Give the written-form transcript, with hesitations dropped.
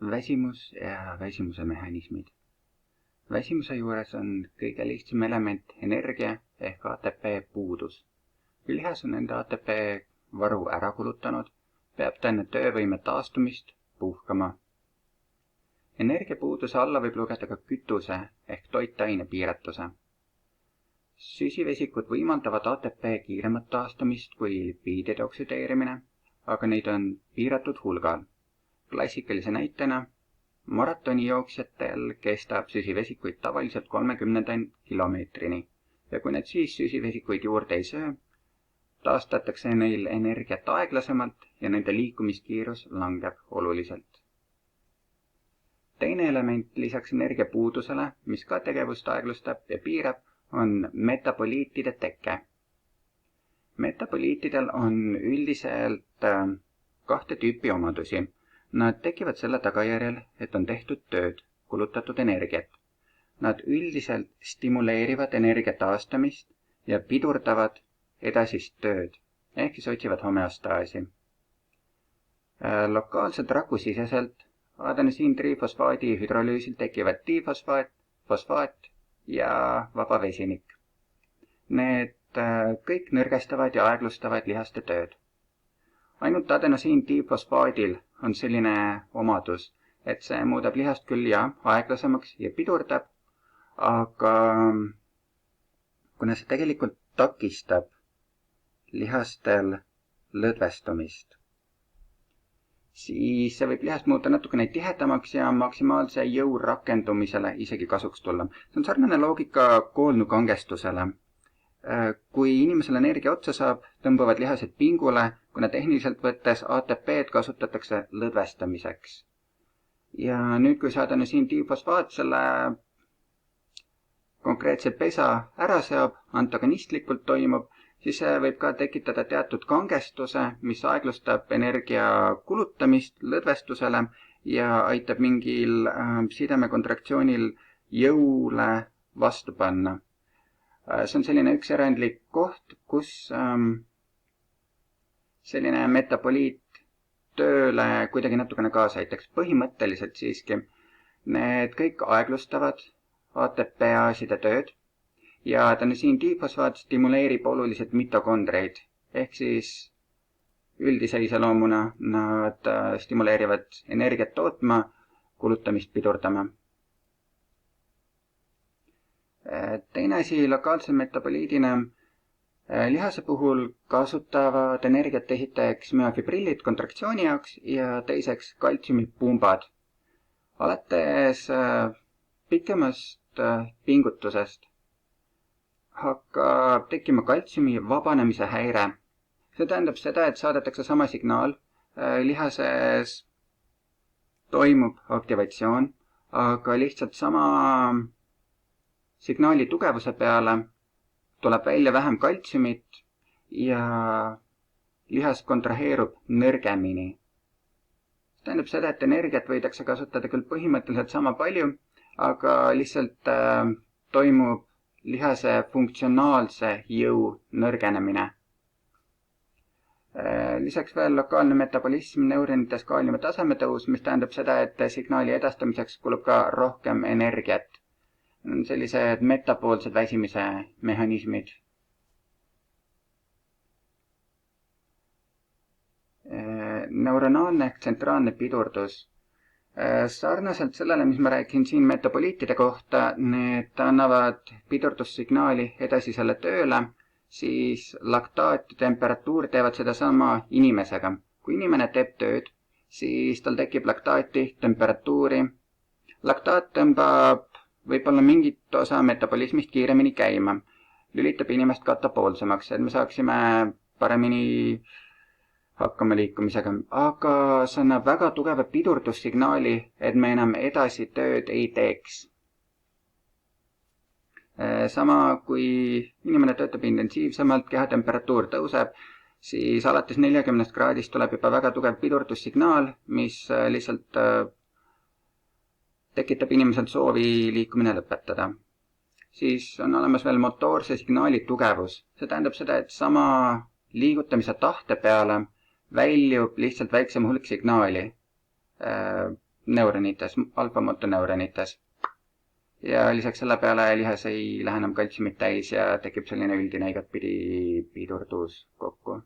Väsimus ja väsimuse mehhanismid. Väsimuse juures on kõige lihtsam element energia ehk ATP puudus. Kui lihas on enda ATP varu ära kulutanud, peab ta enne töövõime taastumist puhkama. Energiapuuduse alla võib lugeda ka kütuse ehk toitaine piiratuse. Süsivesikud võimaldavad ATP kiiremat taastumist kui lipiidide oksüdeerimine, aga neid on piiratud hulgal. Klassikalise näitena maratonijooksjatel kestab süsivesikuid tavaliselt 30 kilomeetrini ja kui need siis süsivesikuid juurde ei söö, taastatakse neil energiat aeglasemalt ja nende liikumiskiirus langeb oluliselt. Teine element lisaks energiapuudusele, mis ka tegevust aeglustab ja piirab, on metaboliitide teke. Metaboliitidel on üldiselt kahte tüüpi omadusi. Nad tekivad selle tagajärjel, et on tehtud tööd, kulutatud energiat. Nad üldiselt stimuleerivad energia taastamist ja pidurdavad edasist tööd, ehk siis otsivad homeostaasi. Lokaalselt rakusiseselt adenosiin-trifosfaadi hüdrolüüsil tekivad difosfaat, fosfaat ja vaba vesinik. Need kõik nõrgestavad ja aeglustavad lihaste tööd. Ainult adenosiin-difosfaadil on selline omadus, et see muudab lihast küll aeglasemaks ja pidurdab, aga kuna see tegelikult takistab lihastel lõdvestumist, siis see võib lihast muuta natukene tihedamaks ja maksimaalse jõu rakendumisele isegi kasuks tulla. See on sarnane loogika koolnukangestusele. Kui inimesel energia otsa saab, tõmbavad lihased pingule, kuna tehniliselt võttes ATP-d kasutatakse lõdvestamiseks. Ja nüüd, kui see adenosiin-difosfaat selle konkreetse pesa ära seab, antagonistlikult toimub, siis see võib ka tekitada teatud kangestuse, mis aeglustab energia kulutamist lõdvestusele ja aitab mingil sidemekontraktsioonil jõule vastu panna. See on selline üks erandlik koht, kus selline metaboliit tööle kuidagi natukene kaasa aitaks. Põhimõtteliselt siiski need kõik aeglustavad ATP-aaside tööd ja adenosiin-difosfaat stimuleerib oluliselt mitokondreid, ehk siis üldise iseloomuna nad stimuleerivad energiat tootma, kulutamist pidurdama. Teine asi lokaalse metaboliidina lihase puhul kasutavad energiat esitajaks myofibrillid kontraktsiooni jaoks ja teiseks kaltsiumipumbad. Alates pikemast pingutusest hakkab tekkima kaltsiumi vabanemise häire. See tähendab seda, et saadetakse sama signaal, lihases toimub aktivatsioon, aga lihtsalt sama signaali tugevuse peale tuleb välja vähem kaltsiumit ja lihas kontraheerub nõrgemini. See tähendab seda, et energiat võidakse kasutada küll põhimõtteliselt sama palju, aga lihtsalt toimub lihase funktsionaalse jõu nõrgenemine. Lisaks veel lokaalne metabolism, neuronites kaaliumi taseme tõus, mis tähendab seda, et signaali edastamiseks kulub ka rohkem energiat. Sellised metapoolsed väsimise mehhanismid. Neuronaalne ehk tsentraalne pidurdus. Sarnaselt sellele, mis ma räägin siin metaboliitide kohta, need annavad pidurdussignaali edasisele tööle, siis laktaat ja temperatuur teevad sedasama inimesega. Kui inimene teeb tööd, siis tal tekib laktaati, temperatuuri. Laktaat tõmbab võib-olla mingit osa metabolismist kiiremini käima, lülitab inimest katapoolsemaks, et me saaksime paremini hakkama liikumisega, aga see annab väga tugeva pidurdussignaali, et me enam edasi tööd ei teeks. Sama kui inimene töötab intensiivsemalt, kehatemperatuur tõuseb, siis alates 40 kraadist tuleb juba väga tugev pidurdussignaal, mis lihtsalt tekitab inimesel soovi liikumine lõpetada. Siis on olemas veel motoorse signaali tugevus. See tähendab seda, et sama liigutamise tahte peale väljub lihtsalt väiksem hulk signaali. neuronites, alfamotoneuronites. Ja lisaks selle peale lihas ei lähe enam kaltsiumit täis ja tekib selline üldine igatpidi pidurdus kokku.